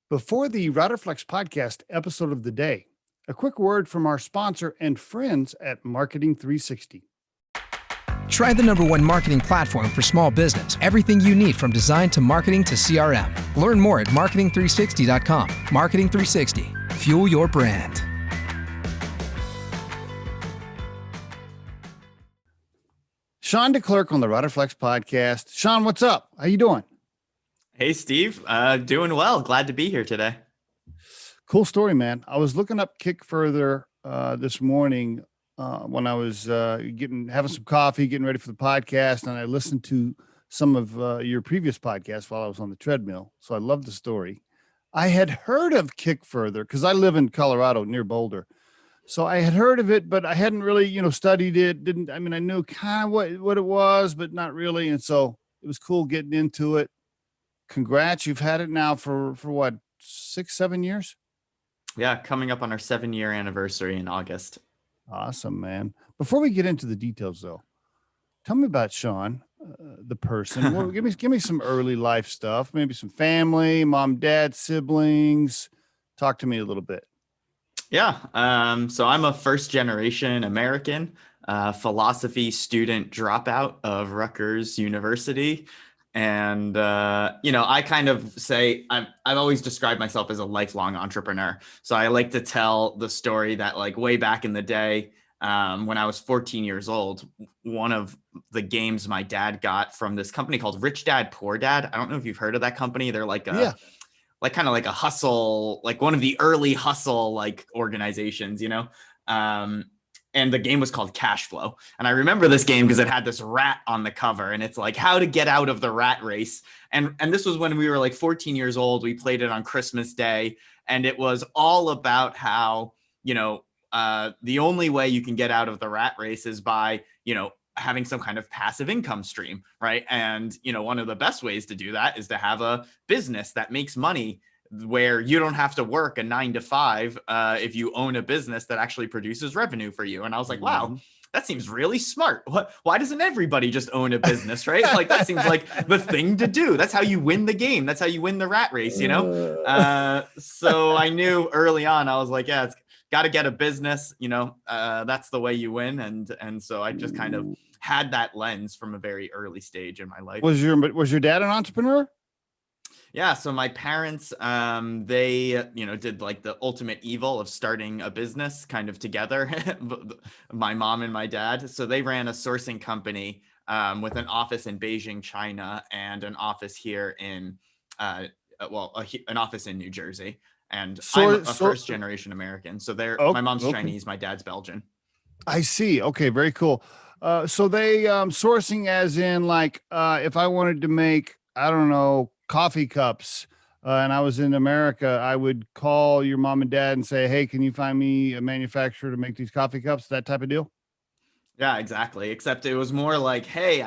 Before the Riderflex podcast episode of the day, a quick word from our sponsor and friends at Marketing 360. Try the #1 marketing platform for small business. Everything you need from design to marketing to CRM. Learn more at marketing360.com. Marketing 360. Fuel your brand. Sean Clercq on the Riderflex podcast. Sean, what's up? How you doing? Hey, Steve. Doing well. Glad to be here today. Cool story, man. I was looking up Kickfurther this morning when I was having some coffee, getting ready for the podcast, and I listened to some of your previous podcasts while I was on the treadmill. So I love the story. I had heard of Kickfurther because I live in Colorado near Boulder. So I had heard of it, but I hadn't really, studied it. I knew kind of what it was, but not really. And so it was cool getting into it. Congrats. You've had it now for what, 6-7 years? Yeah. Coming up on our 7-year anniversary in August. Awesome, man. Before we get into the details though, tell me about Sean, the person. Well, give me some early life stuff, maybe some family, mom, dad, siblings. Talk to me a little bit. Yeah. So I'm a first generation American philosophy student dropout of Rutgers University. And, I kind of say I've always described myself as a lifelong entrepreneur. So I like to tell the story that like way back in the day, when I was 14 years old, one of the games my dad got from this company called Rich Dad, Poor Dad. I don't know if you've heard of that company. They're like kind of like a hustle, like one of the early hustle like organizations, and the game was called Cash Flow. And I remember this game because it had this rat on the cover and it's like how to get out of the rat race. And this was when we were like 14 years old. We played it on Christmas Day and it was all about how, the only way you can get out of the rat race is by, having some kind of passive income stream, right? And, one of the best ways to do that is to have a business that makes money where you don't have to work a 9 to 5 if you own a business that actually produces revenue for you. And I was like, wow, that seems really smart. Why doesn't everybody just own a business, right? Like that seems like the thing to do. That's how you win the game. That's how you win the rat race, So I knew early on, I was like, yeah, it's got to get a business, that's the way you win. And so I just kind of had that lens from a very early stage in my life. Was your dad an entrepreneur? Yeah. So my parents, they, did like the ultimate evil of starting a business kind of together, my mom and my dad. So they ran a sourcing company with an office in Beijing, China, and an office here in, an office in New Jersey. And I'm a first generation American. So my mom's Chinese, my dad's Belgian. I see. Okay. Very cool. So they sourcing as in like if I wanted to make, I don't know, coffee cups and I was in America, I would call your mom and dad and say, hey, can you find me a manufacturer to make these coffee cups? That type of deal? Yeah, exactly. Except it was more like, hey,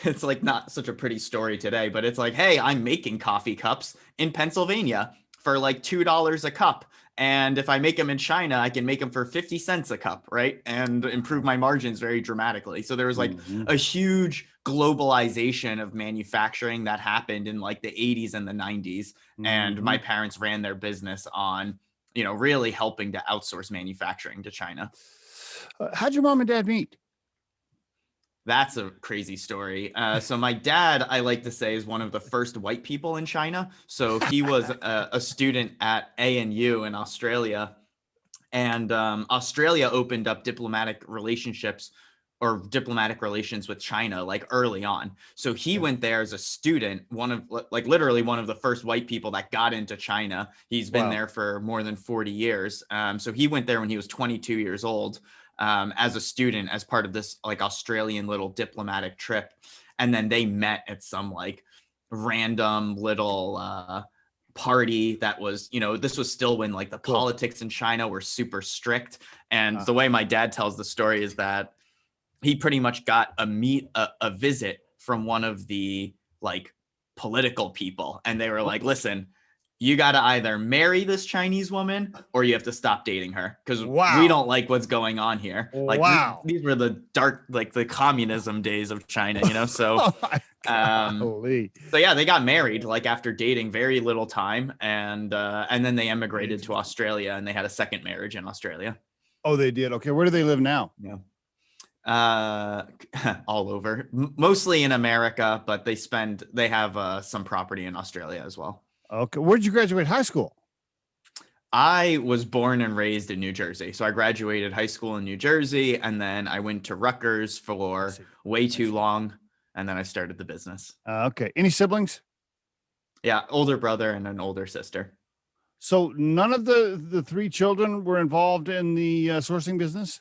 it's like not such a pretty story today, but it's like, hey, I'm making coffee cups in Pennsylvania for like $2 a cup. And if I make them in China, I can make them for 50 cents a cup, right? And improve my margins very dramatically. So there was like a huge globalization of manufacturing that happened in like the 80s and the 90s. And my parents ran their business on, really helping to outsource manufacturing to China. How'd your mom and dad meet? That's a crazy story. So my dad, I like to say, is one of the first white people in China. So he was a student at ANU in Australia. And Australia opened up diplomatic relations with China like early on. So he went there as a student, literally one of the first white people that got into China. He's been there for more than 40 years. So he went there when he was 22 years old. As a student, as part of this like Australian little diplomatic trip. And then they met at some like random little party that was, this was still when like the politics in China were super strict. And the way my dad tells the story is that he pretty much got a visit from one of the like political people. And they were like, listen, you got to either marry this Chinese woman or you have to stop dating her because Wow. we don't like what's going on here. Like Wow. these were the dark, like the communism days of China, you know? So, Oh my um, golly. so yeah, they got married like after dating very little time, and then they emigrated to Australia, and they had a second marriage in Australia. Oh, they did. Okay, where do they live now? Yeah, all over, mostly in America, but they have some property in Australia as well. Okay, where did you graduate high school? I was born and raised in New Jersey, so I graduated high school in New Jersey, and then I went to Rutgers for way too long, and then I started the business. Okay, any siblings? Yeah, older brother and an older sister. So none of the three children were involved in the sourcing business?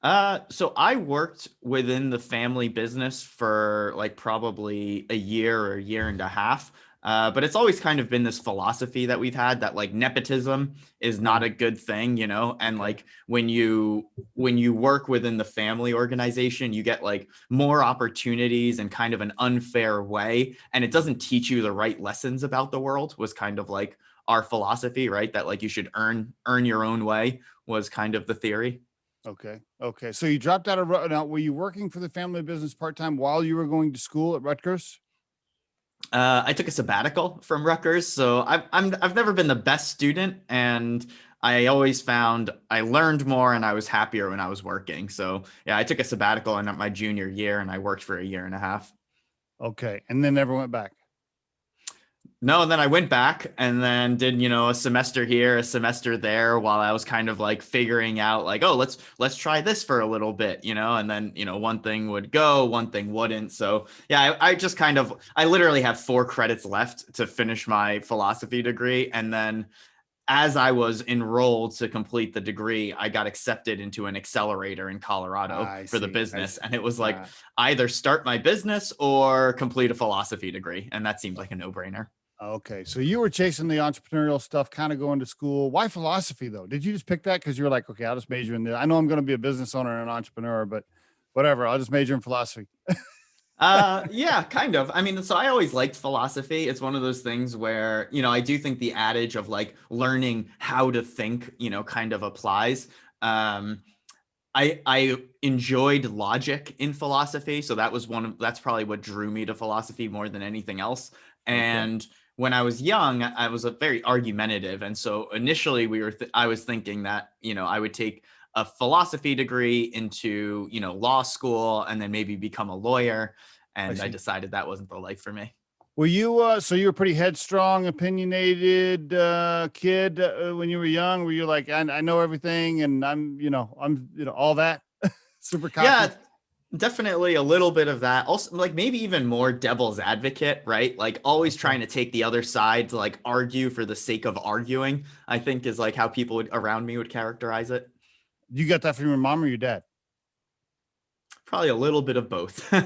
So I worked within the family business for like probably a year or a year and a half. But it's always kind of been this philosophy that we've had that like nepotism is not a good thing, you know? And like when you work within the family organization, you get like more opportunities in kind of an unfair way. And it doesn't teach you the right lessons about the world was kind of like our philosophy, right? That like you should earn your own way was kind of the theory. Okay. Okay. So you dropped out of now. Were you working for the family business part-time while you were going to school at Rutgers? I took a sabbatical from Rutgers, so I've never been the best student, and I always found I learned more and I was happier when I was working. So yeah, I took a sabbatical in my junior year, and I worked for a year and a half. Okay, and then never went back. No, and then I went back and then did, a semester here, a semester there while I was kind of like figuring out like, oh, let's try this for a little bit, and then, one thing would go, one thing wouldn't. So yeah, I literally have 4 credits left to finish my philosophy degree. And then as I was enrolled to complete the degree, I got accepted into an accelerator in Colorado for the business. And it was like either start my business or complete a philosophy degree. And that seemed like a no-brainer. Okay, so you were chasing the entrepreneurial stuff, kind of going to school. Why philosophy though? Did you just pick that because you were like, okay, I'll just major in this. I know I'm going to be a business owner and an entrepreneur, but whatever, I'll just major in philosophy. Yeah, kind of. I mean, so I always liked philosophy. It's one of those things where, I do think the adage of like learning how to think, kind of applies. I enjoyed logic in philosophy, so that's probably what drew me to philosophy more than anything else. And when I was young, I was a very argumentative. And so initially I was thinking that, I would take a philosophy degree into, law school and then maybe become a lawyer. And I decided that wasn't the life for me. Were you, so you were pretty headstrong, opinionated kid when you were young? Were you like, I know everything and I'm all that super cocky? Yeah. Definitely a little bit of that. Also, like maybe even more devil's advocate, right? Like always trying to take the other side to like argue for the sake of arguing, I think is like how people around me would characterize it. You got that from your mom or your dad? Probably a little bit of both. All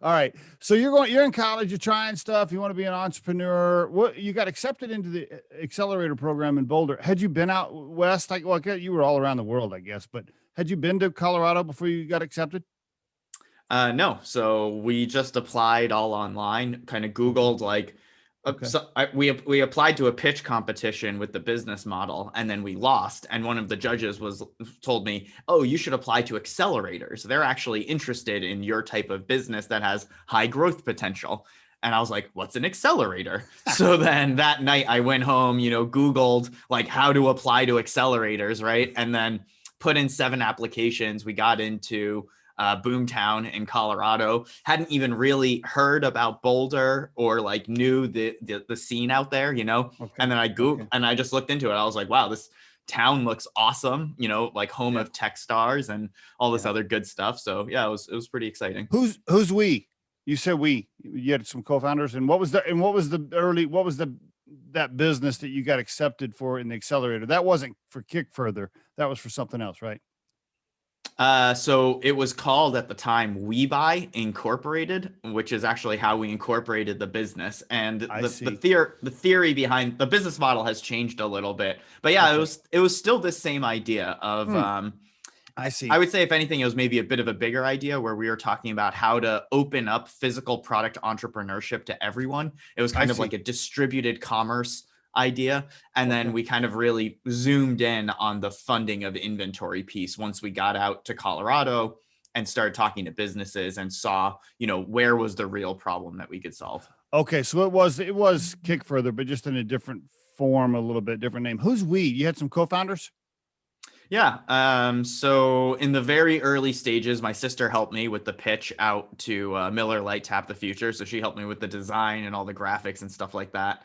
right. So you're in college, you're trying stuff. You want to be an entrepreneur. What you got accepted into the accelerator program in Boulder. Had you been out West? Like, well, you were all around the world, I guess, but had you been to Colorado before you got accepted? No. So we just applied all online, kind of Googled like, we applied to a pitch competition with the business model and then we lost. And one of the judges told me, oh, you should apply to accelerators. They're actually interested in your type of business that has high growth potential. And I was like, what's an accelerator? So then that night I went home, Googled like how to apply to accelerators, right? And then put in 7 applications. We got into Boomtown in Colorado. Hadn't even really heard about Boulder or like knew the scene out there, And then I Googled and I just looked into it. I was like, wow, this town looks awesome, like home of tech stars and all this other good stuff. So yeah, it was pretty exciting. Who's we? You said we. You had some co-founders, and what was that business that you got accepted for in the accelerator? That wasn't for Kickfurther. That was for something else, right? So it was called at the time WeBuy Incorporated, which is actually how we incorporated the business. And the theory behind the business model has changed a little bit, but yeah, it was still the same idea of, I see. I would say, if anything, it was maybe a bit of a bigger idea where we were talking about how to open up physical product entrepreneurship to everyone. It was kind of like a distributed commerce idea. And then we kind of really zoomed in on the funding of inventory piece once we got out to Colorado and started talking to businesses and saw, where was the real problem that we could solve. Okay. So it was Kickfurther, but just in a different form, a little bit different name. Who's we? You had some co-founders? Yeah. So in the very early stages, my sister helped me with the pitch out to Miller Lite Tap the Future. So she helped me with the design and all the graphics and stuff like that.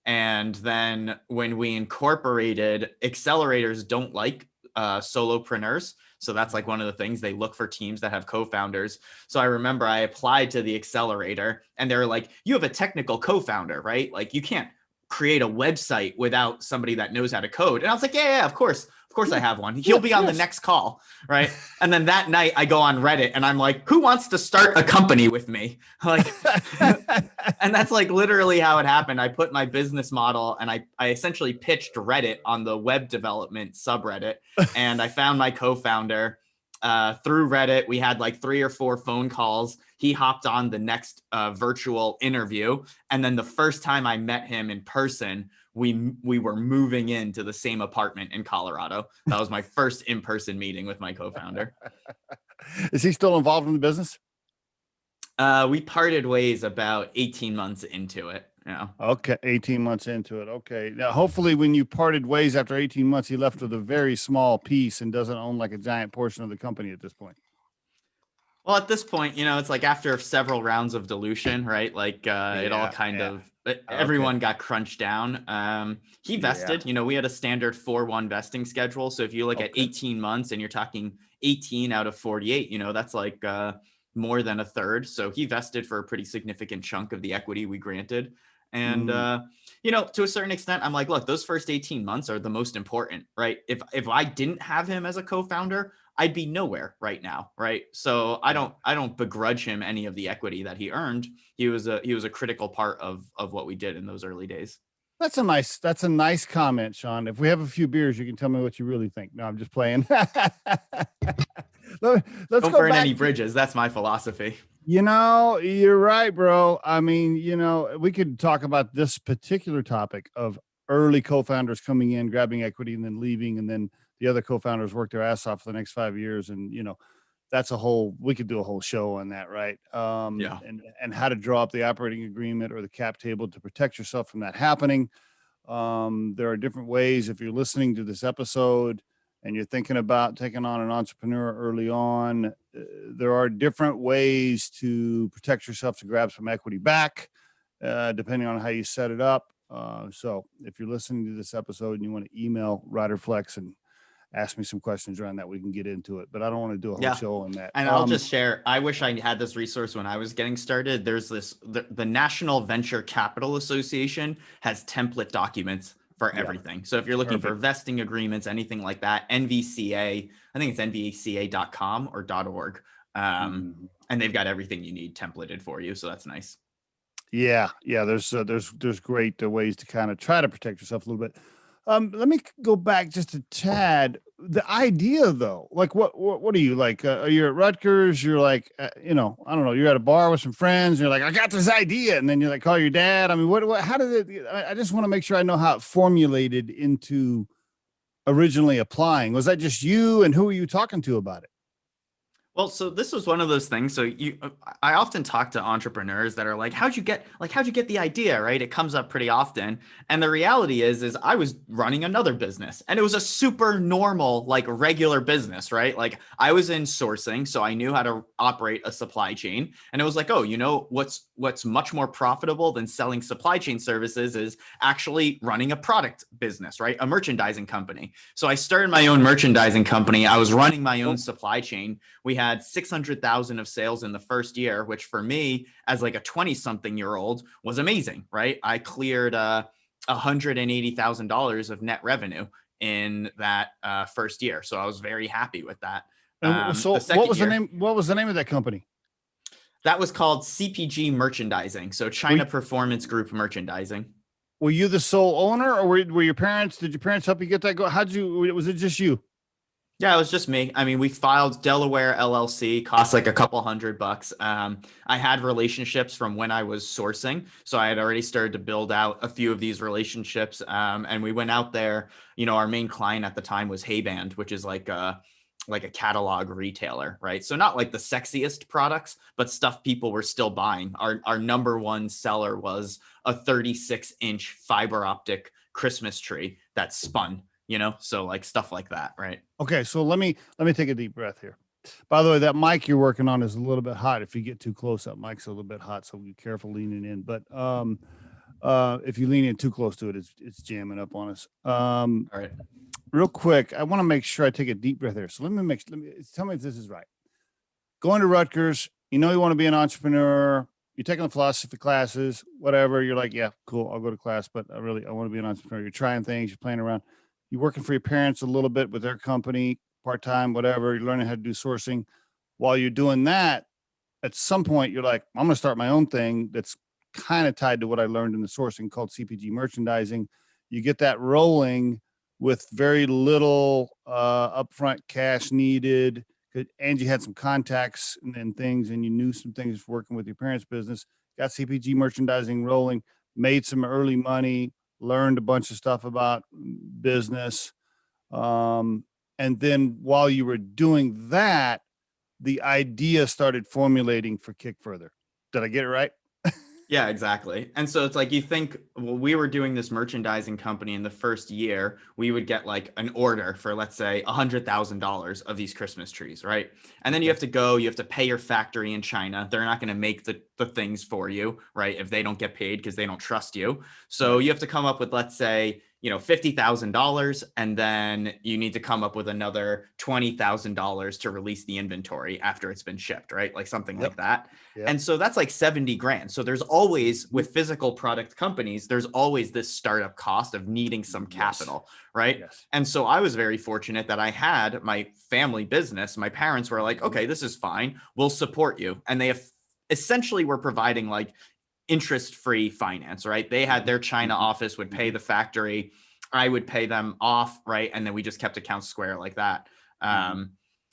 And then when we incorporated, accelerators don't like solopreneurs. So that's like one of the things, they look for teams that have co-founders. So I remember I applied to the accelerator and they were like, you have a technical co-founder, right? Like you can't create a website without somebody that knows how to code. And I was like, yeah, of course I have one. He'll be on the next call, right? And then that night I go on Reddit and I'm like, who wants to start a company with me? Like, and that's like literally how it happened. I put my business model and I essentially pitched Reddit on the web development subreddit, and I found my co-founder through Reddit. We had like 3 or 4 phone calls. He hopped on the next virtual interview. And then the first time I met him in person, we were moving into the same apartment in Colorado. That was my first in-person meeting with my co-founder. Is he still involved in the business? We parted ways about 18 months into it. Yeah. Okay. 18 months into it. Okay. Now, hopefully when you parted ways after 18 months, he left with a very small piece and doesn't own like a giant portion of the company at this point. Well, at this point, it's like after several rounds of dilution, right? Like it all kind of, everyone got crunched down. He vested, we had a standard 4-1 vesting schedule. So if you look at 18 months and you're talking 18 out of 48, that's like more than a third. So he vested for a pretty significant chunk of the equity we granted. And, to a certain extent, I'm like, look, those first 18 months are the most important, right? If I didn't have him as a co-founder, I'd be nowhere right now, right? So I don't begrudge him any of the equity that he earned. He was a critical part of what we did in those early days. That's a nice comment, Sean. If we have a few beers, you can tell me what you really think. No, I'm just playing. Let's don't burn any bridges. That's my philosophy. You're right, bro. I mean, we could talk about this particular topic of early co-founders coming in, grabbing equity and then leaving. And then the other co-founders work their ass off for the next 5 years. And, we could do a whole show on that. Right. And how to draw up the operating agreement or the cap table to protect yourself from that happening. There are different ways. If you're listening to this episode and you're thinking about taking on an entrepreneur early on, there are different ways to protect yourself to grab some equity back, depending on how you set it up. So if you're listening to this episode and you want to email Riderflex and ask me some questions around that, we can get into it, but I don't want to do a whole show on that. And I'll just share, I wish I had this resource when I was getting started. There's the National Venture Capital Association has template documents for everything. So if you're looking for vesting agreements, anything like that, NVCA, I think it's nvca.com or .org. And they've got everything you need templated for you. So that's nice. Yeah. There's great ways to kind of try to protect yourself a little bit. Let me go back just a tad. The idea though, like what are you like? You're at Rutgers, you're like, I don't know, you're at a bar with some friends, and you're like, I got this idea. And then you like call your dad. I mean, how did it, I just want to make sure I know how it formulated into originally applying. Was that just you, and who were you talking to about it? Well, so this was one of those things. So I often talk to entrepreneurs that are like, how'd you get the idea, right? It comes up pretty often. And the reality is I was running another business, and it was a super normal, like regular business, right? Like I was in sourcing, so I knew how to operate a supply chain. And it was like, what's much more profitable than selling supply chain services is actually running a product business, right? A merchandising company. So I started my own merchandising company. I was running my own supply chain. We had 600,000 of sales in the first year, which for me as like a 20-something-year-old was amazing, right? I cleared $180,000 of net revenue in that first year. So I was very happy with that. So what was the name of that company? That was called CPG Merchandising. So China Performance Group Merchandising. Were you the sole owner, or were your parents, did your parents help you get that go? Was it just you? Yeah, it was just me. I mean, we filed Delaware LLC, cost like a couple $100. I had relationships from when I was sourcing, so I had already started to build out a few of these relationships. And we went out there. Our main client at the time was Hayband, which is like a catalog retailer, right? So not like the sexiest products, but stuff people were still buying. Our number one seller was a 36-inch fiber optic Christmas tree that spun. So like stuff like that, right? Okay, so let me take a deep breath here. By the way, that mic you're working on is a little bit hot. If you get too close, that mic's a little bit hot, so be careful leaning in. But if you lean in too close to it, it's jamming up on us. All right. Real quick, I want to make sure I take a deep breath here. So let me tell me if this is right. Going to Rutgers, you want to be an entrepreneur. You're taking the philosophy classes, whatever. You're like, yeah, cool, I'll go to class, but I want to be an entrepreneur. You're trying things, you're playing around. You're working for your parents a little bit with their company, part-time, whatever. You're learning how to do sourcing. While you're doing that, at some point, you're like, I'm going to start my own thing that's kind of tied to what I learned in the sourcing called CPG merchandising. You get that rolling with very little upfront cash needed. And you had some contacts and things, and you knew some things working with your parents' business, got CPG merchandising rolling, made some early money, learned a bunch of stuff about business. And then while you were doing that, the idea started formulating for Kickfurther. Did I get it right? Yeah, exactly. And so it's like you think, well, we were doing this merchandising company in the first year, we would get like an order for, let's say, $100,000 of these Christmas trees, right? And then you have to pay your factory in China. They're not going to make the things for you, right? If they don't get paid because they don't trust you. So you have to come up with, let's say, $50,000, and then you need to come up with another $20,000 to release the inventory after it's been shipped, right? Like something like that. And so that's like 70 grand. So there's always, with physical product companies, there's always this startup cost of needing some capital, right? And so I was very fortunate that I had my family business. My parents were like, okay, this is fine, we'll support you. And they essentially were providing like interest-free finance, right? They had their China office would pay the factory, I would pay them off, right? And then we just kept accounts square like that.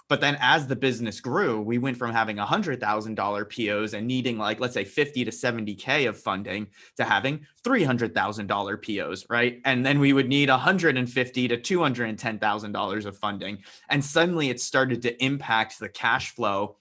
But then as the business grew, we went from having $100,000 POs and needing like, let's say 50 to 70K of funding to having $300,000 POs, right? And then we would need $150 to $210,000 of funding. And suddenly it started to impact the cash flow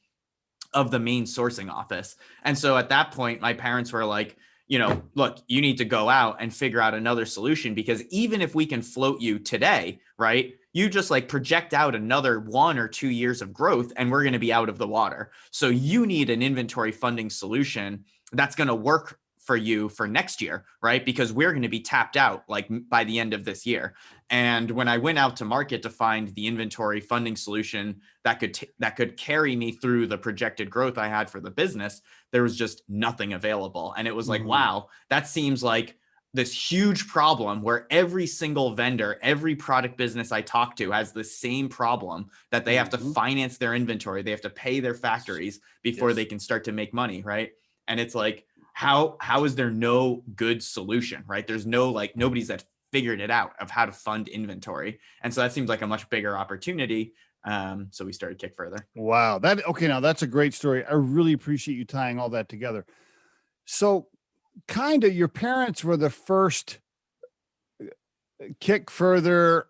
of the main sourcing office. And so at that point, my parents were like, look, you need to go out and figure out another solution, because even if we can float you today, right, you just like project out another 1 or 2 years of growth and we're going to be out of the water. So you need an inventory funding solution that's going to work for you for next year, right? Because we're going to be tapped out like by the end of this year. And when I went out to market to find the inventory funding solution that could carry me through the projected growth I had for the business, there was just nothing available. And it was like, wow, that seems like this huge problem where every single vendor, every product business I talk to has the same problem, that they have to finance their inventory. They have to pay their factories before they can start to make money, right? And it's like, how is there no good solution, right? There's no, like, nobody's that figured it out of how to fund inventory. And so that seems like a much bigger opportunity. So we started Kickfurther. Wow. Now that's a great story. I really appreciate you tying all that together. So kind of your parents were the first Kickfurther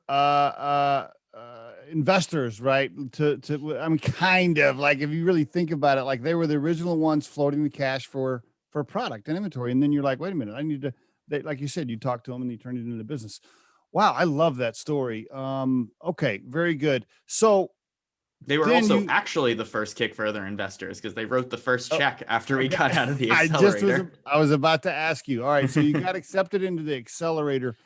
investors, right? I mean, kind of like, if you really think about it, like they were the original ones floating the cash for product and inventory. And then you're like, wait a minute, I need to, like you said, you talk to them and you turn it into business. Wow. I love that story. Okay. Very good. So they were also actually the first Kickfurther investors, because they wrote the first check after we got out of the accelerator. I was about to ask you. All right. So you got accepted into the accelerator.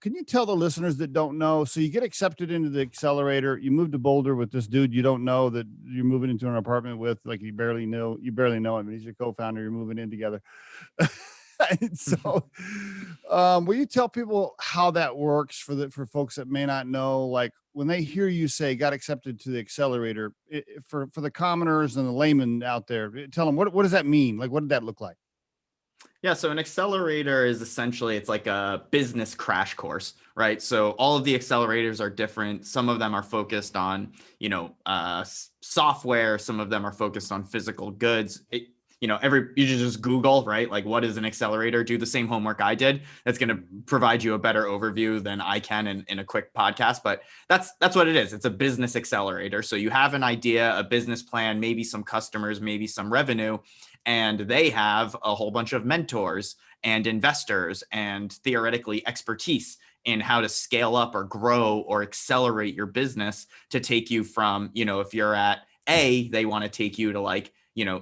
Can you tell the listeners that don't know? So you get accepted into the accelerator, you move to Boulder with this dude you don't know, that you're moving into an apartment with, like you barely know him. He's your co-founder, you're moving in together. So will you tell people how that works for folks that may not know, like when they hear you say got accepted to the accelerator, for the commoners and the laymen out there, tell them what does that mean? Like, what did that look like? Yeah, so an accelerator is essentially, it's like a business crash course, right? So all of the accelerators are different. Some of them are focused on, software. Some of them are focused on physical goods. You just Google, right? Like, what is an accelerator? Do the same homework I did. That's going to provide you a better overview than I can in a quick podcast. But that's what it is. It's a business accelerator. So you have an idea, a business plan, maybe some customers, maybe some revenue, and they have a whole bunch of mentors and investors and theoretically expertise in how to scale up or grow or accelerate your business to take you from, if you're at A, they want to take you to like,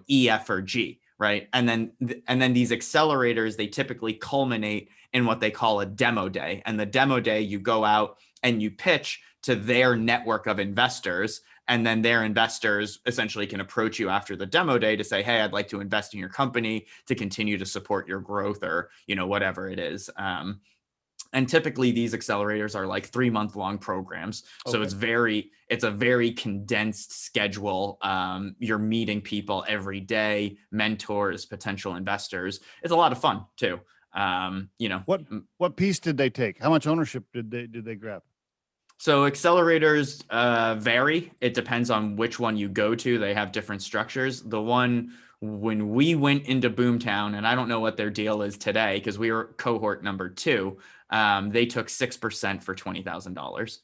E, F, or G, right? And then these accelerators, they typically culminate in what they call a demo day. And the demo day, you go out and you pitch to their network of investors. And then their investors essentially can approach you after the demo day to say, hey, I'd like to invest in your company to continue to support your growth, or, whatever it is. And typically these accelerators are like 3-month long programs. So Okay. it's a very condensed schedule. You're meeting people every day, mentors, potential investors. It's a lot of fun too. What piece did they take? How much ownership did they grab? So accelerators vary. It depends on which one you go to. They have different structures. The one when we went into Boomtown, and I don't know what their deal is today because we were cohort number 2, they took 6% for $20,000.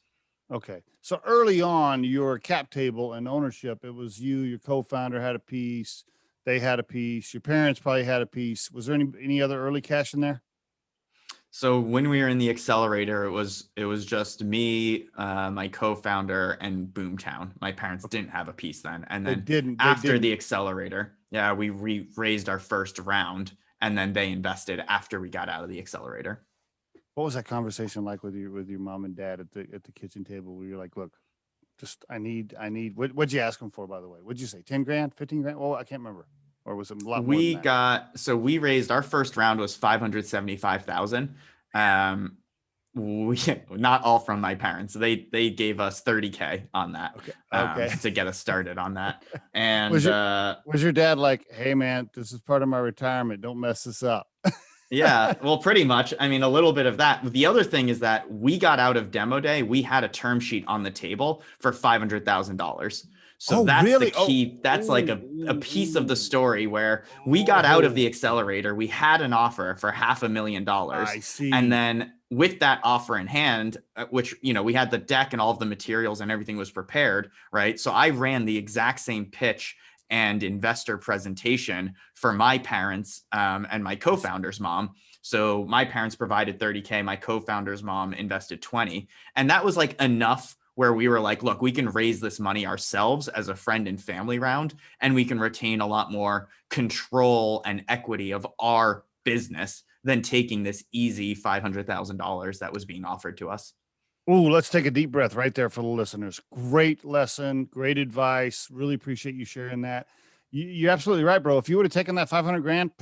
Okay. So early on, your cap table and ownership, it was you, your co-founder had a piece, they had a piece, your parents probably had a piece. Was there any other early cash in there? So when we were in the accelerator, it was just me, my co-founder, and Boomtown. My parents didn't have a piece then. And They then didn't. They after the didn't. accelerator, yeah, we raised our first round, and then they invested after we got out of the accelerator. What was that conversation like with your mom and dad at the kitchen table where you're like, look, just I need what'd you ask them for, by the way? What'd you say? 10 grand, 15 grand? Well, I can't remember. Or was it a lot more than that? We raised our first round was 575,000. We not all from my parents. They gave us 30K on that, Okay. Okay. to get us started on that. And Was your dad like, hey man, this is part of my retirement. Don't mess this up. yeah, well, pretty much. I mean, a little bit of that. The other thing is that we got out of demo day. We had a term sheet on the table for $500,000. So Oh, that's the really? Oh, key. That's like a piece of the story where we got out of the oh, accelerator. We had an offer for $500,000. I And see. then with that offer in hand, which, we had the deck and all of the materials and everything was prepared, right? So I ran the exact same pitch and investor presentation for my parents and my co-founder's mom. So my parents provided 30K, my co-founder's mom invested 20. And that was like enough where we were like, look, we can raise this money ourselves as a friend and family round, and we can retain a lot more control and equity of our business than taking this easy $500,000 that was being offered to us. Ooh, let's take a deep breath right there for the listeners. Great lesson, great advice. Really appreciate you sharing that. You're absolutely right, bro. If you would have taken that 500 grand,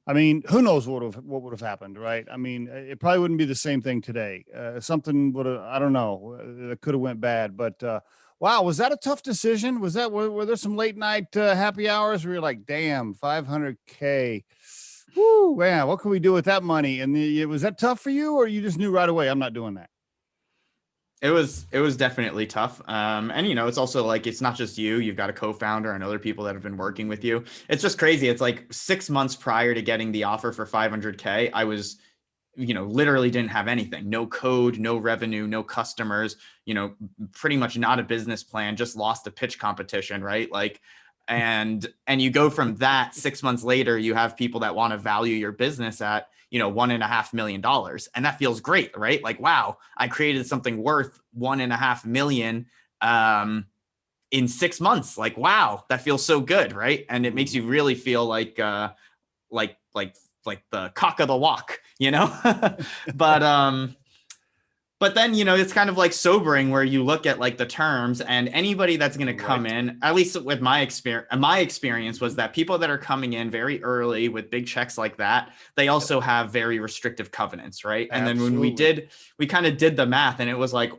I mean, who knows what would have happened, right? I mean, it probably wouldn't be the same thing today. Something would have, I don't know, it could have went bad. But wow, was that a tough decision? Were there some late night happy hours where you're like, damn, 500K? Woo, man, what can we do with that money? And was that tough for you, or you just knew right away, I'm not doing that? It was definitely tough. And it's also like, it's not just you, you've got a co-founder and other people that have been working with you. It's just crazy. It's like 6 months prior to getting the offer for 500K, I was, literally didn't have anything, no code, no revenue, no customers, pretty much not a business plan, just lost a pitch competition, right? Like, and you go from that 6 months later, you have people that want to value your business at, $1.5 million. And that feels great, right? Like, wow, I created something worth $1.5 million in 6 months. Like, wow, that feels so good, right? And it makes you really feel like the cock of the walk, but but then, it's kind of like sobering where you look at like the terms, and anybody that's going to come Right. in, at least with my experience was that people that are coming in very early with big checks like that, they Yep. also have very restrictive covenants, right? And then when Absolutely. we kind of did the math, and it's like,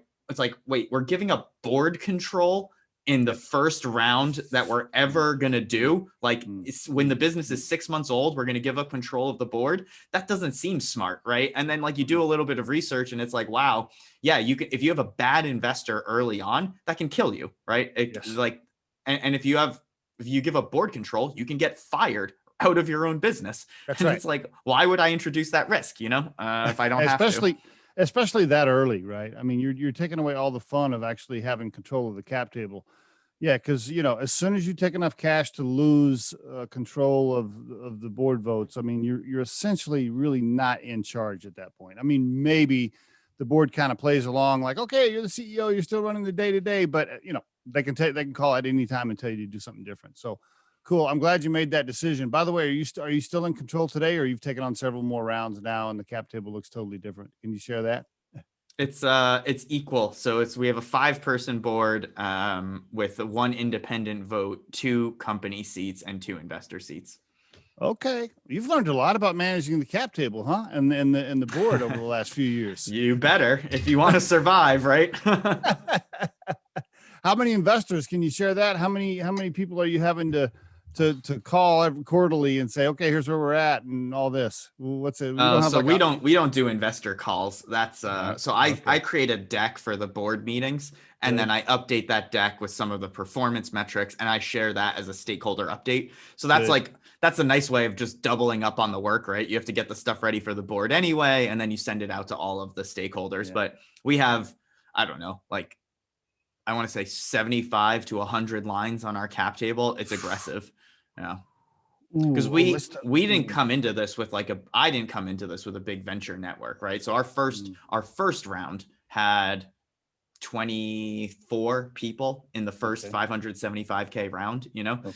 wait, we're giving up board control in the first round that we're ever going to do. Like it's, when the business is 6 months old, we're going to give up control of the board. That doesn't seem smart, right? And then like you do a little bit of research and it's like, wow, yeah, you can, if you have a bad investor early on, that can kill you, right? Like, and if you give up board control, you can get fired out of your own business. That's and right. It's like, why would I introduce that risk, if I don't have to? Especially that early, right? I mean, you're taking away all the fun of actually having control of the cap table. Yeah, because as soon as you take enough cash to lose control of the board votes, I mean, you're essentially really not in charge at that point. I mean, maybe the board kind of plays along, like, okay, you're the CEO, you're still running the day to day, but they can call at any time and tell you to do something different. So cool. I'm glad you made that decision. By the way, are you still in control today, or you've taken on several more rounds now, and the cap table looks totally different? Can you share that? It's equal. So we have a 5-person board with 1 independent vote, 2 company seats, and 2 investor seats. Okay, you've learned a lot about managing the cap table, huh? And the board over the last few years. You better, if you want to survive, right? How many investors, can you share that? How many people are you having to call every quarterly and say, okay, here's where we're at and all this? What's it? We don't do investor calls. That's I create a deck for the board meetings, and then I update that deck with some of the performance metrics, and I share that as a stakeholder update. So that's a nice way of just doubling up on the work, right? You have to get the stuff ready for the board anyway, and then you send it out to all of the stakeholders. But we have, I don't know, like I want to say 75 to 100 lines on our cap table. It's aggressive. Yeah. Because we didn't come into this with I didn't come into this with a big venture network, right? So our first round had 24 people in the first 575K round,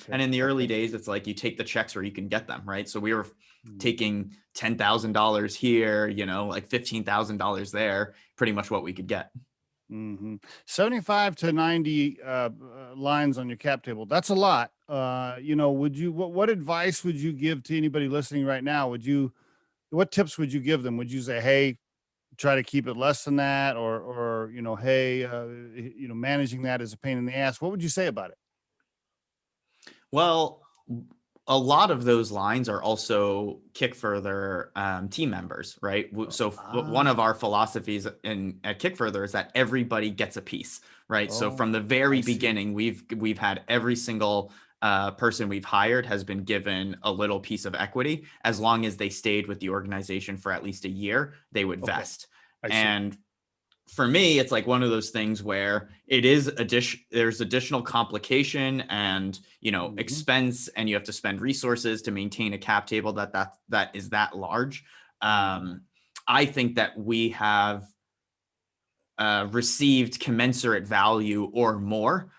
and in the early days, it's like you take the checks where you can get them, right? So we were taking $10,000 here, like $15,000 there, pretty much what we could get. 75 to 90 lines on your cap table. That's a lot. What advice would you give to anybody listening right now? What tips would you give them? Would you say, hey, try to keep it less than that, or hey, managing that is a pain in the ass? What would you say about it? Well, a lot of those lines are also Kickfurther team members, right? So one of our philosophies at Kickfurther is that everybody gets a piece, right? So from the very beginning, we've had every single person we've hired has been given a little piece of equity. As long as they stayed with the organization for at least a year, they would vest. And for me, it's like one of those things where it is there's additional complication and, expense, and you have to spend resources to maintain a cap table that is that large. I think that we have received commensurate value or more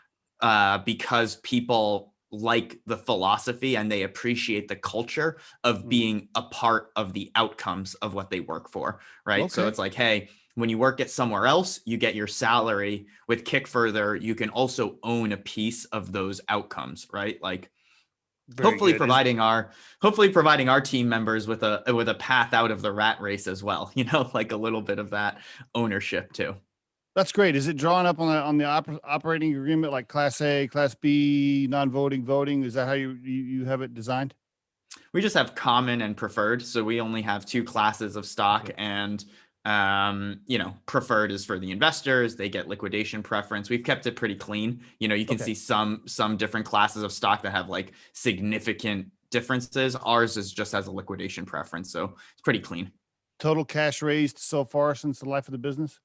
because people like the philosophy and they appreciate the culture of being a part of the outcomes of what they work for, right? So it's like, hey, when you work at somewhere else, you get your salary. With Kickfurther, you can also own a piece of those outcomes, right? Like hopefully providing our team members with a path out of the rat race as well, like a little bit of that ownership too. That's great. Is it drawn up on the operating agreement, like Class A, Class B, non-voting, voting? Is that how you have it designed? We just have common and preferred. So we only have 2 classes of stock, and preferred is for the investors. They get liquidation preference. We've kept it pretty clean. You can see some different classes of stock that have like significant differences. Ours is just as a liquidation preference. So it's pretty clean. Total cash raised so far since the life of the business?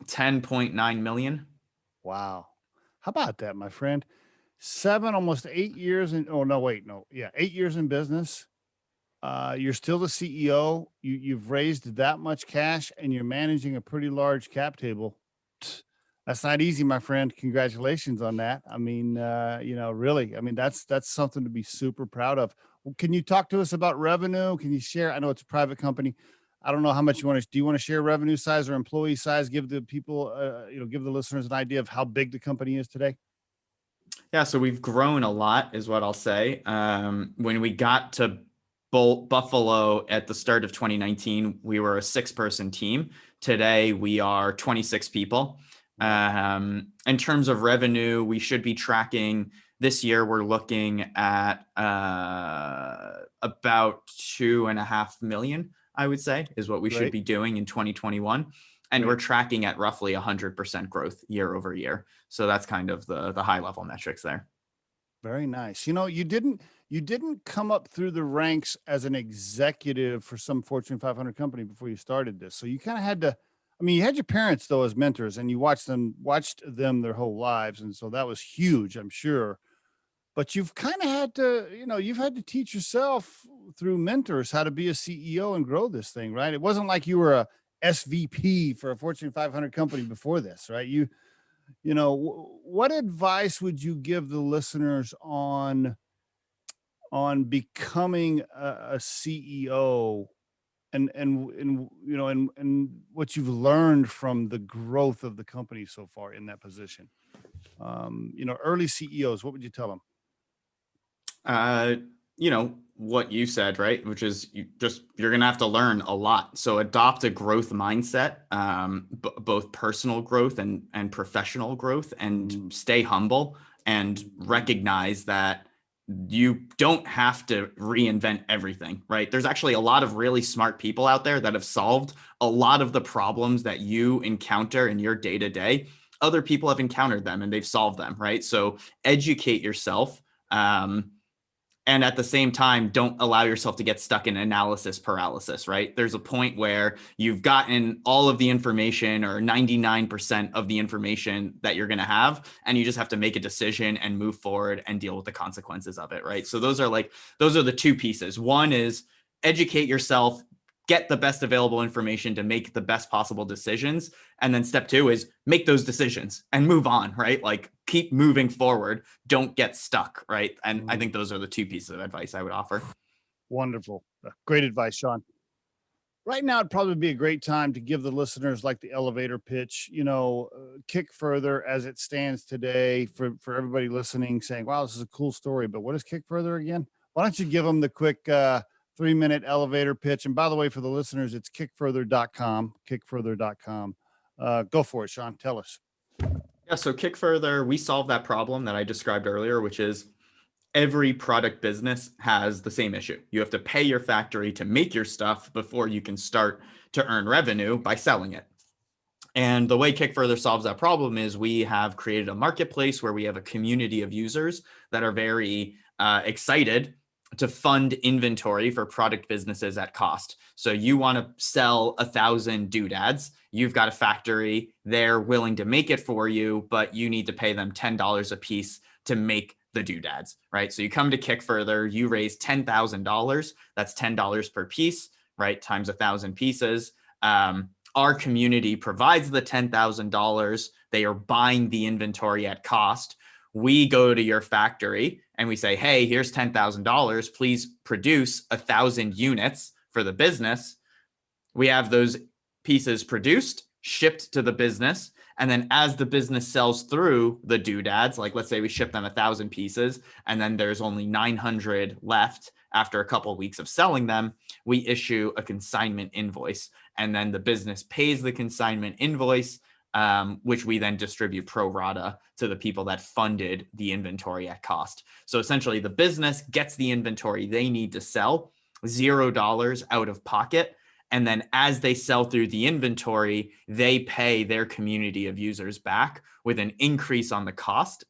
10.9 million. Wow. How about that, my friend? 8 years 8 years in business. You're still the CEO. You've raised that much cash, and you're managing a pretty large cap table. That's not easy, my friend. Congratulations on that. I mean, really, I mean, that's something to be super proud of. Can you talk to us about revenue? Can you share? I know it's a private company. I don't know how much do you want to share revenue size or employee size? Give the people, give the listeners an idea of how big the company is today. Yeah. So we've grown a lot is what I'll say. When we got to Buffalo at the start of 2019, we were a 6-person team. Today, we are 26 people. In terms of revenue, we should be tracking this year. We're looking at about 2.5 million, I would say, is what we should be doing in 2021. And we're tracking at roughly 100% growth year over year. So that's kind of the high level metrics there. Very nice. You know, you didn't come up through the ranks as an executive for some Fortune 500 company before you started this. So you kind of had to, I mean, you had your parents though as mentors, and you watched them their whole lives. And so that was huge, I'm sure. But you've kind of had to, you know, you've had to teach yourself through mentors how to be a CEO and grow this thing, right? It wasn't like you were a SVP for a Fortune 500 company before this, right? You know, what advice would you give the listeners on becoming a CEO, and you know, and what you've learned from the growth of the company so far in that position? You know, early CEOs, what would you tell them? You know, what you said, right? Which is you're going to have to learn a lot. So adopt a growth mindset, both personal growth and professional growth, and stay humble and recognize that you don't have to reinvent everything, right? There's actually a lot of really smart people out there that have solved a lot of the problems that you encounter in your day to day. Other people have encountered them and they've solved them, right? So educate yourself. And at the same time, don't allow yourself to get stuck in analysis paralysis, right? There's a point where you've gotten all of the information or 99% of the information that you're going to have, and you just have to make a decision and move forward and deal with the consequences of it, right? So those are the two pieces. One is educate yourself, get the best available information to make the best possible decisions. And then step two is make those decisions and move on, right? Like keep moving forward. Don't get stuck, right? And I think those are the two pieces of advice I would offer. Wonderful. Great advice, Sean. Right now, it'd probably be a great time to give the listeners like the elevator pitch, you know, Kickfurther as it stands today for everybody listening saying, wow, this is a cool story, but what is Kickfurther again? Why don't you give them the quick 3-minute elevator pitch? And by the way, for the listeners, it's kickfurther.com, kickfurther.com. Go for it, Sean. Tell us. Yeah, so Kickfurther, we solve that problem that I described earlier, which is every product business has the same issue. You have to pay your factory to make your stuff before you can start to earn revenue by selling it. And the way Kickfurther solves that problem is we have created a marketplace where we have a community of users that are very excited to fund inventory for product businesses at cost. So you want to sell 1,000 doodads. You've got a factory, they're willing to make it for you, but you need to pay them $10 a piece to make the doodads, right? So you come to Kickfurther, you raise $10,000. That's $10 per piece, right? Times 1,000 pieces. Our community provides the $10,000. They are buying the inventory at cost. We go to your factory and we say, hey, here's $10,000. Please produce 1,000 units for the business. We have those pieces produced, shipped to the business. And then as the business sells through the doodads, like let's say we ship them 1,000 pieces and then there's only 900 left after a couple of weeks of selling them, we issue a consignment invoice. And then the business pays the consignment invoice, which we then distribute pro rata to the people that funded the inventory at cost. So essentially the business gets the inventory they need to sell, $0 out of pocket. And then as they sell through the inventory, they pay their community of users back with an increase on the cost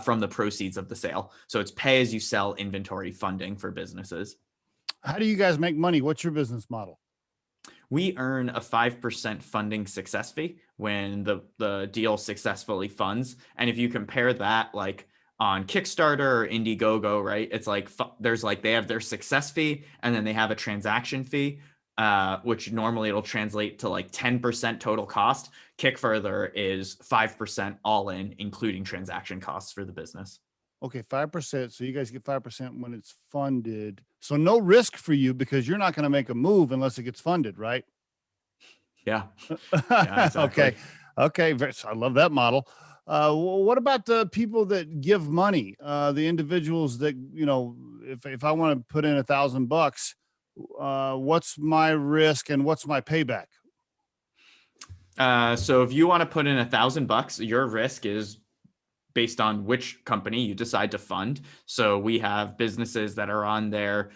from the proceeds of the sale. So it's pay as you sell inventory funding for businesses. How do you guys make money? What's your business model? We earn a 5% funding success fee when the deal successfully funds. And if you compare that like on Kickstarter or Indiegogo, right, it's like there's like they have their success fee and then they have a transaction fee, which normally it'll translate to like 10% total cost. Kickfurther is 5% all in, including transaction costs for the business. Okay, 5%. So you guys get 5% when it's funded. So no risk for you because you're not going to make a move unless it gets funded, right? Yeah. Yeah, exactly. Okay. I love that model. What about the people that give money? The individuals that, you know, if I want to put in $1,000, what's my risk and what's my payback? So if you want to put in $1,000, your risk is based on which company you decide to fund. So we have businesses that are on their,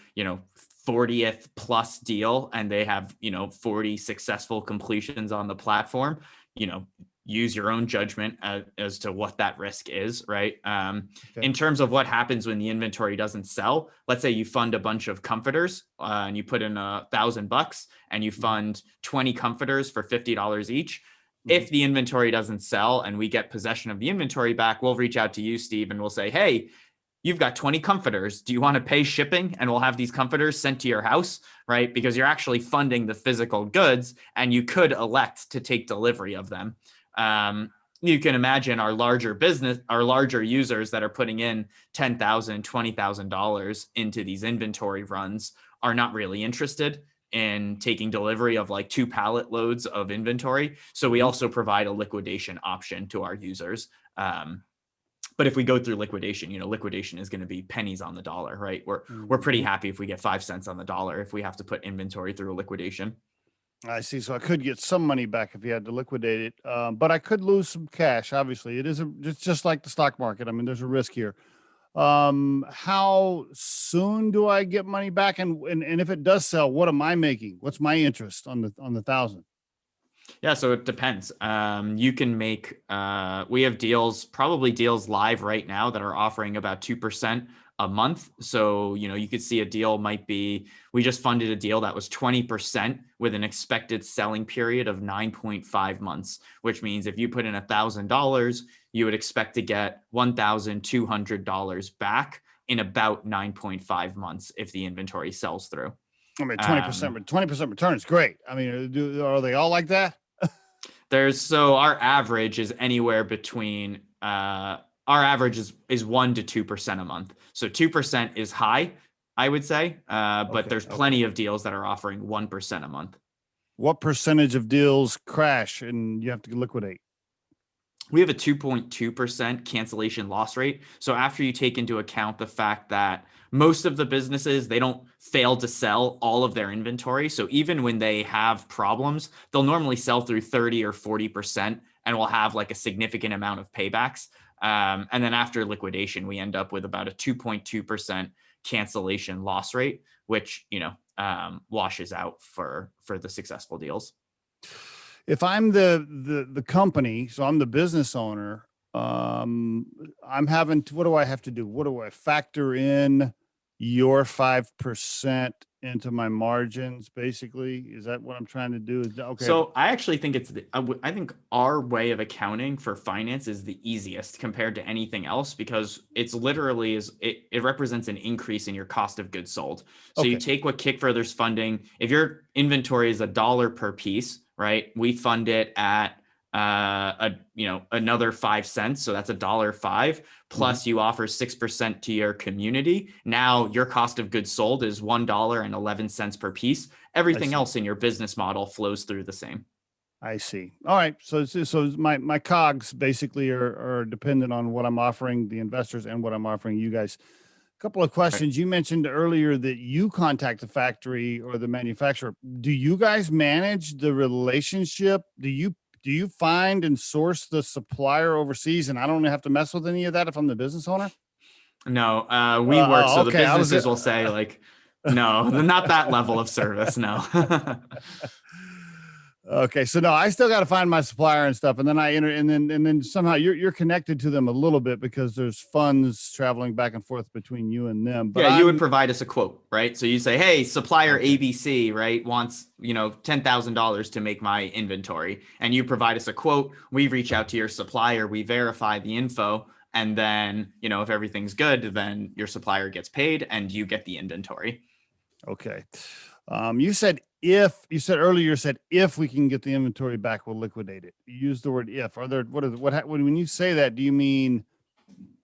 40th plus deal, and they have, 40 successful completions on the platform. Use your own judgment as to what that risk is, right? Okay. In terms of what happens when the inventory doesn't sell, let's say you fund a bunch of comforters and you put in $1,000 and you fund 20 comforters for $50 each. If the inventory doesn't sell and we get possession of the inventory back, we'll reach out to you, Steve, and we'll say, hey, you've got 20 comforters. Do you want to pay shipping? And we'll have these comforters sent to your house, right? Because you're actually funding the physical goods and you could elect to take delivery of them. You can imagine our larger users that are putting in $10,000, $20,000 into these inventory runs are not really interested in taking delivery of like 2 pallet loads of inventory. So we also provide a liquidation option to our users. But if we go through liquidation, liquidation is going to be pennies on the dollar, right? We're pretty happy if we get 5 cents on the dollar if we have to put inventory through a liquidation. I see. So I could get some money back if you had to liquidate it, but I could lose some cash. Obviously, it's just like the stock market. I mean, there's a risk here. How soon do I get money back? And if it does sell, what am I making? What's my interest on the 1,000? Yeah, so it depends. You can make, we have probably deals live right now that are offering about 2% a month. So, you could see a deal might be, we just funded a deal that was 20% with an expected selling period of 9.5 months, which means if you put in $1,000, you would expect to get $1,200 back in about 9.5 months if the inventory sells through. I mean, 20% return is great. I mean, are they all like that? So our average is anywhere between, our average is 1% to 2% a month. So 2% is high, I would say, but there's plenty of deals that are offering 1% a month. What percentage of deals crash and you have to liquidate? We have a 2.2% cancellation loss rate. So after you take into account the fact that most of the businesses, they don't fail to sell all of their inventory. So even when they have problems, they'll normally sell through 30 or 40% and will have like a significant amount of paybacks. And then after liquidation, we end up with about a 2.2% cancellation loss rate, which, washes out for the successful deals. If I'm the company, so I'm the business owner, I'm what do I have to do? What do I factor in your 5% into my margins? Basically, is that what I'm trying to do? Okay. So I actually think I think our way of accounting for finance is the easiest compared to anything else, because it's literally it represents an increase in your cost of goods sold. So you take what Kickfurther's funding. If your inventory is $1 per piece, right? We fund it at another 5 cents. So that's $1.05 plus you offer 6% to your community. Now your cost of goods sold is $1.11 per piece. Everything else in your business model flows through the same. I see. All right. So my COGS basically are dependent on what I'm offering the investors and what I'm offering you guys. Couple of questions. You mentioned earlier that you contact the factory or the manufacturer. Do you guys manage the relationship? Do you find and source the supplier overseas, and I don't have to mess with any of that if I'm the business owner? No, we work. So the businesses will say like, no, not that level of service. No. Okay. So no, I still got to find my supplier and stuff. And then I enter, and then somehow you're connected to them a little bit because there's funds traveling back and forth between you and them. But yeah, you would provide us a quote, right? So you say, hey, supplier ABC, right, wants, $10,000 to make my inventory. And you provide us a quote. We reach out to your supplier. We verify the info. And then, if everything's good, then your supplier gets paid and you get the inventory. Okay. You said if we can get the inventory back, we'll liquidate it. You use the word if. When you say that, do you mean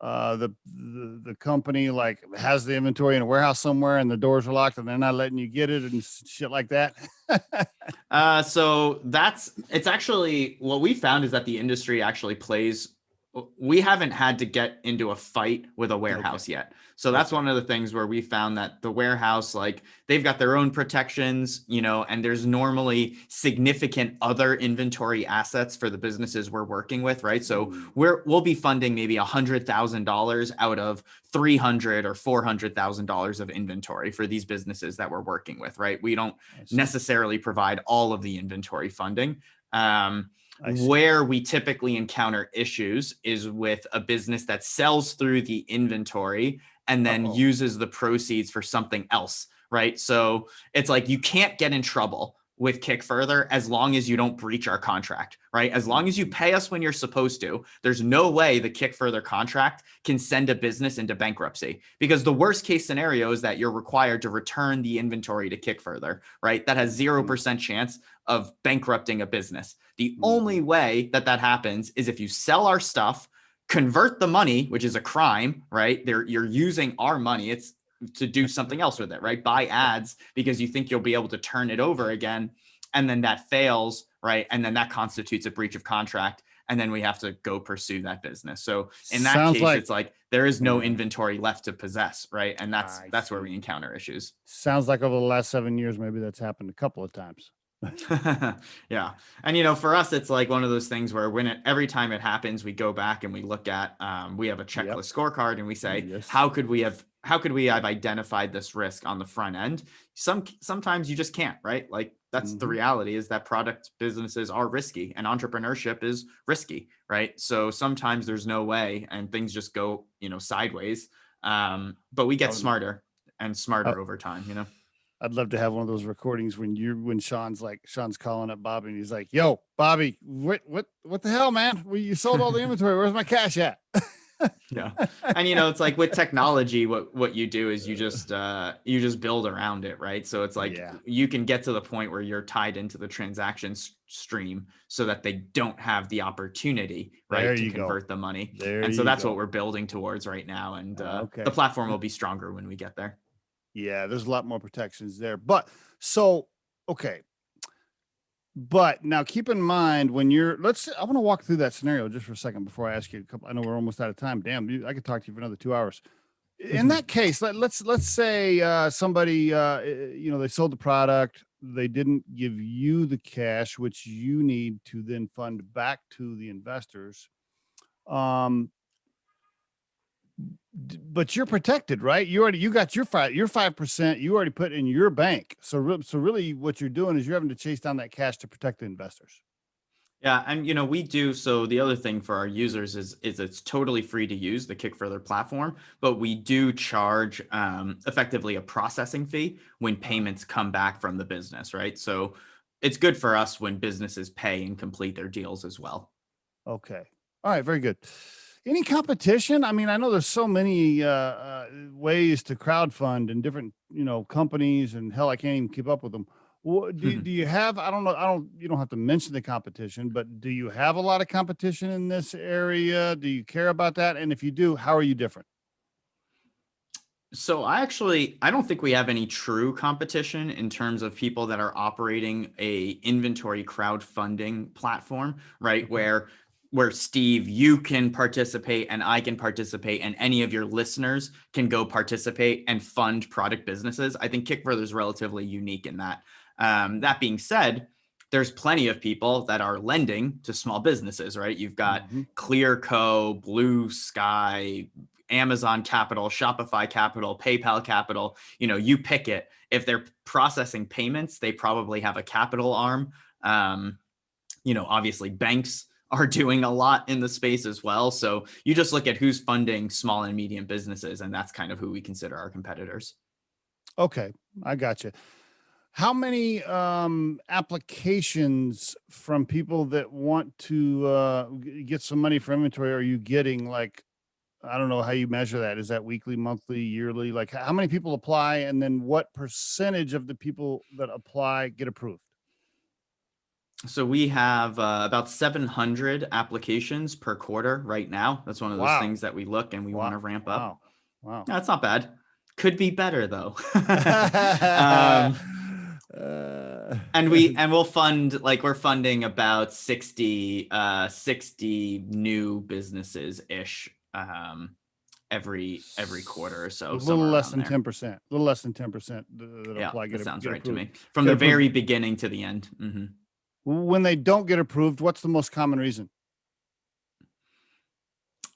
the company like has the inventory in a warehouse somewhere and the doors are locked and they're not letting you get it and shit like that? So it's actually what we found is that the industry actually plays we haven't had to get into a fight with a warehouse Okay. yet. So that's one of the things where we found that the warehouse, like they've got their own protections, and there's normally significant other inventory assets for the businesses we're working with, right? So we'll be funding maybe $100,000 out of $300,000 or $400,000 of inventory for these businesses that we're working with, right? We don't necessarily provide all of the inventory funding. Where we typically encounter issues is with a business that sells through the inventory and then uses the proceeds for something else, right? So it's like you can't get in trouble with Kickfurther as long as you don't breach our contract, right? As long as you pay us when you're supposed to, there's no way the Kickfurther contract can send a business into bankruptcy, because the worst case scenario is that you're required to return the inventory to Kickfurther, right? That has 0% chance of bankrupting a business. The only way that happens is if you sell our stuff, convert the money, which is a crime, right? You're using our money. It's to do something else with it, right? Buy ads because you think you'll be able to turn it over again. And then that fails, right? And then that constitutes a breach of contract. And then we have to go pursue that business. So in that case, it's like there is no inventory left to possess, right? And that's where we encounter issues. Sounds like over the last 7 years, maybe that's happened a couple of times. Yeah. And, for us, it's like one of those things where every time it happens, we go back and we look at, we have a checklist scorecard and we say, how could we have identified this risk on the front end? Sometimes you just can't, right? Like that's the reality, is that product businesses are risky and entrepreneurship is risky, right? So sometimes there's no way and things just go, sideways. But we get smarter and smarter over time, I'd love to have one of those recordings when Sean's calling up Bobby and he's like, "Yo, Bobby, what the hell, man? You sold all the inventory. Where's my cash at?" Yeah. And, it's like with technology, what you do is you just build around it, right? So it's like you can get to the point where you're tied into the transaction stream so that they don't have the opportunity, right, to convert the money. And so that's what we're building towards right now. And the platform will be stronger when we get there. Yeah, there's a lot more protections there. But now keep in mind when I want to walk through that scenario just for a second before I ask you a couple. I know we're almost out of time. Damn, I could talk to you for another 2 hours. In that case, let's say somebody, they sold the product. They didn't give you the cash, which you need to then fund back to the investors. But you're protected, right? You got your 5%. You already put in your bank. So really, what you're doing is you're having to chase down that cash to protect the investors. Yeah, and we do. So the other thing for our users is it's totally free to use the Kickfurther platform, but we do charge effectively a processing fee when payments come back from the business, right? So it's good for us when businesses pay and complete their deals as well. Okay. All right. Very good. Any competition? I mean, I know there's so many ways to crowdfund and different, companies, and hell, I can't even keep up with them. Do you have, I don't know, you don't have to mention the competition, but do you have a lot of competition in this area? Do you care about that? And if you do, how are you different? So I don't think we have any true competition in terms of people that are operating a inventory crowdfunding platform, right? Where Steve, you can participate and I can participate and any of your listeners can go participate and fund product businesses. I think Kickfurther is relatively unique in that. That being said, there's plenty of people that are lending to small businesses, right? You've got Clercq, Blue Sky, Amazon Capital, Shopify Capital, PayPal Capital, you pick it. If they're processing payments, they probably have a capital arm. Obviously banks are doing a lot in the space as well. So you just look at who's funding small and medium businesses, and that's kind of who we consider our competitors. Okay, I got you. How many applications from people that want to get some money for inventory are you getting? Like, I don't know how you measure that. Is that weekly, monthly, yearly? Like, how many people apply, and then what percentage of the people that apply get approved? So we have about 700 applications per quarter right now. That's one of those things that we look and we want to ramp up. Wow. No, that's not bad. Could be better though. And we'll fund, like, we're funding about 60 new businesses ish every quarter or so, A little somewhere less around than there. 10%, a little less than 10% that Yeah, apply, that sounds get right to approved, me. From get the approved. very beginning to the end. When they don't get approved, what's the most common reason?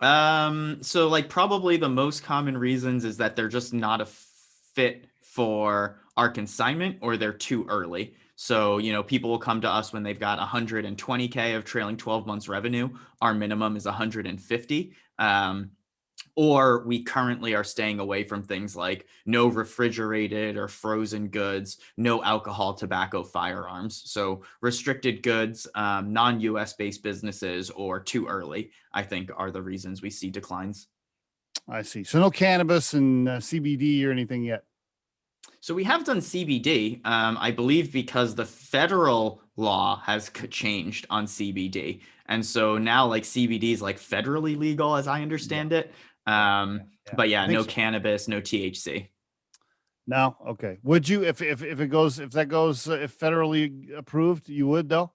So like probably the most common reasons is that they're just not a fit for our consignment, or they're too early. So, people will come to us when they've got 120K of trailing 12 months revenue. Our minimum is 150. Or we currently are staying away from things like no refrigerated or frozen goods, no alcohol, tobacco, firearms. So restricted goods, non-US based businesses, or too early, I think, are the reasons we see declines. I see. So no cannabis and CBD or anything yet. So we have done CBD, I believe, because the federal law has changed on CBD. And so now, like, CBD is like federally legal, as I Yeah. understand it. Yeah. But I yeah, think no so. cannabis, no THC. No. Okay. Would you, if it goes, if that goes, if federally approved, you would though?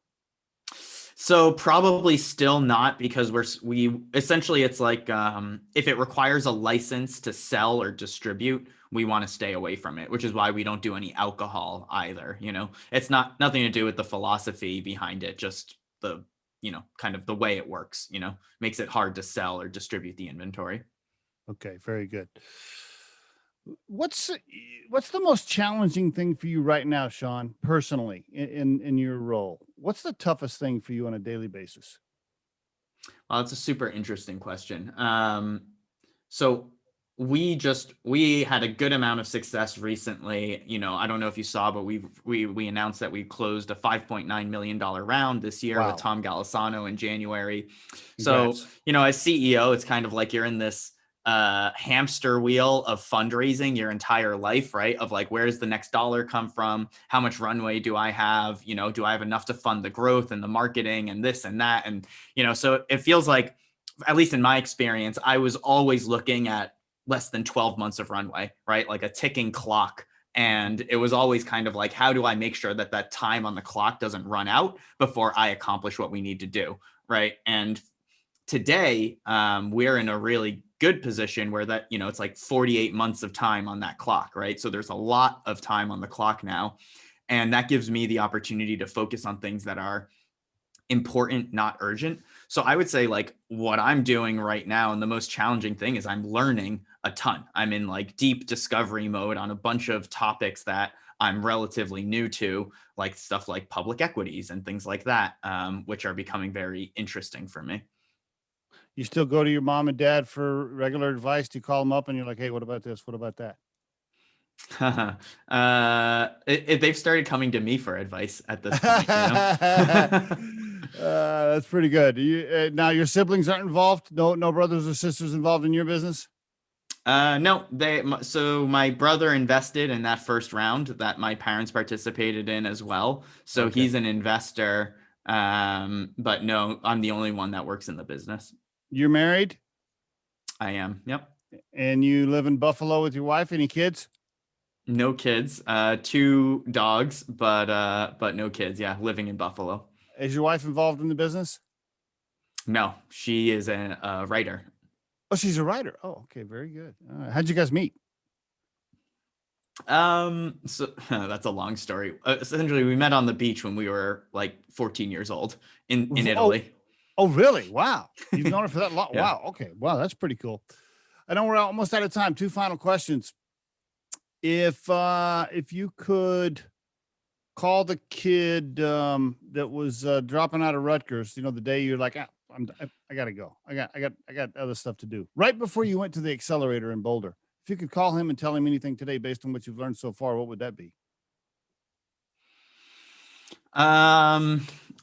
So probably still not, because we essentially, it's like, if it requires a license to sell or distribute, we want to stay away from it, which is why we don't do any alcohol either. It's nothing to do with the philosophy behind it, just the, kind of the way it works, makes it hard to sell or distribute the inventory. Okay. Very good. What's what's the most challenging thing for you right now, Sean, personally in your role? What's the toughest thing for you on a daily basis? Well, that's a super interesting question. So we had a good amount of success recently. I don't know if you saw, but we announced that we closed a $5.9 million round this year with Wow. Tom Golisano in January. So, Congrats. as CEO, it's kind of like you're in this hamster wheel of fundraising your entire life, right? Of like, where's the next dollar come from? How much runway do I have? Do I have enough to fund the growth and the marketing and this and that? And, so it feels like, at least in my experience, I was always looking at less than 12 months of runway, right? Like a ticking clock. And it was always kind of like, how do I make sure that that time on the clock doesn't run out before I accomplish what we need to do, right? And today, we're in a really good position where that, it's like 48 months of time on that clock, right? So there's a lot of time on the clock now. And that gives me the opportunity to focus on things that are important, not urgent. So I would say, like, what I'm doing right now, and the most challenging thing, is I'm learning a ton. I'm in like deep discovery mode on a bunch of topics that I'm relatively new to, like stuff like public equities and things like that, which are becoming very interesting for me. You still go to your mom and dad for regular advice? Do you call them up and you're like, hey, what about this? What about that? They've started coming to me for advice at this point, That's pretty good. Now your siblings aren't involved. No brothers or sisters involved in your business. No, so my brother invested in that first round that my parents participated in as well. So Okay. he's an investor. But no, I'm the only one that works in the business. You're married I am. Yep. and you live in Buffalo with your wife. Any kids? No kids. Two dogs, but no kids. Yeah, living in Buffalo. Is your wife involved in the business? No, she is a writer. Oh, she's a writer. Oh, okay. Very good. How'd you guys meet? So that's a long story. Essentially, we met on the beach when we were like 14 years old in Oh, Italy. oh, really? Wow. You've known her for that long. Yeah. Wow. Okay. Wow. That's pretty cool. I know we're almost out of time. Two final questions. If you could call the kid that was dropping out of Rutgers, the day you're like, I gotta go. I got other stuff to do. Right before you went to the accelerator in Boulder. If you could call him and tell him anything today based on what you've learned so far, what would that be?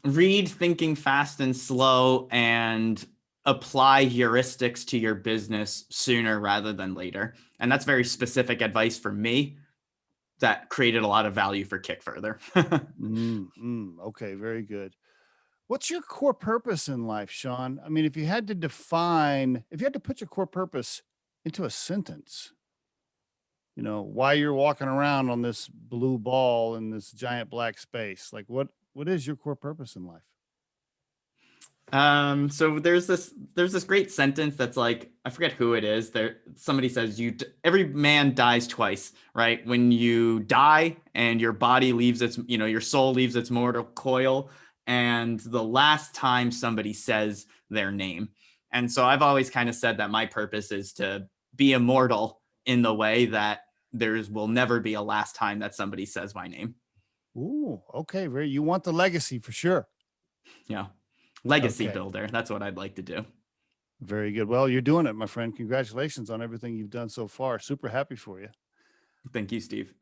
Read Thinking Fast and Slow and apply heuristics to your business sooner rather than later. And that's very specific advice for me that created a lot of value for Kickfurther. Okay, very good. What's your core purpose in life, Sean? I mean, if you had to put your core purpose into a sentence, why you're walking around on this blue ball in this giant black space. Like what is your core purpose in life? So there's this great sentence that's like, I forget who it is. Somebody says every man dies twice, right? When you die and your body leaves your soul leaves its mortal coil, and the last time somebody says their name. And so I've always kind of said that my purpose is to be immortal in the way that will never be a last time that somebody says my name. Ooh, okay. You want the legacy for sure. Yeah. Legacy Okay. builder. That's what I'd like to do. Very good. Well, you're doing it, my friend. Congratulations on everything you've done so far. Super happy for you. Thank you, Steve.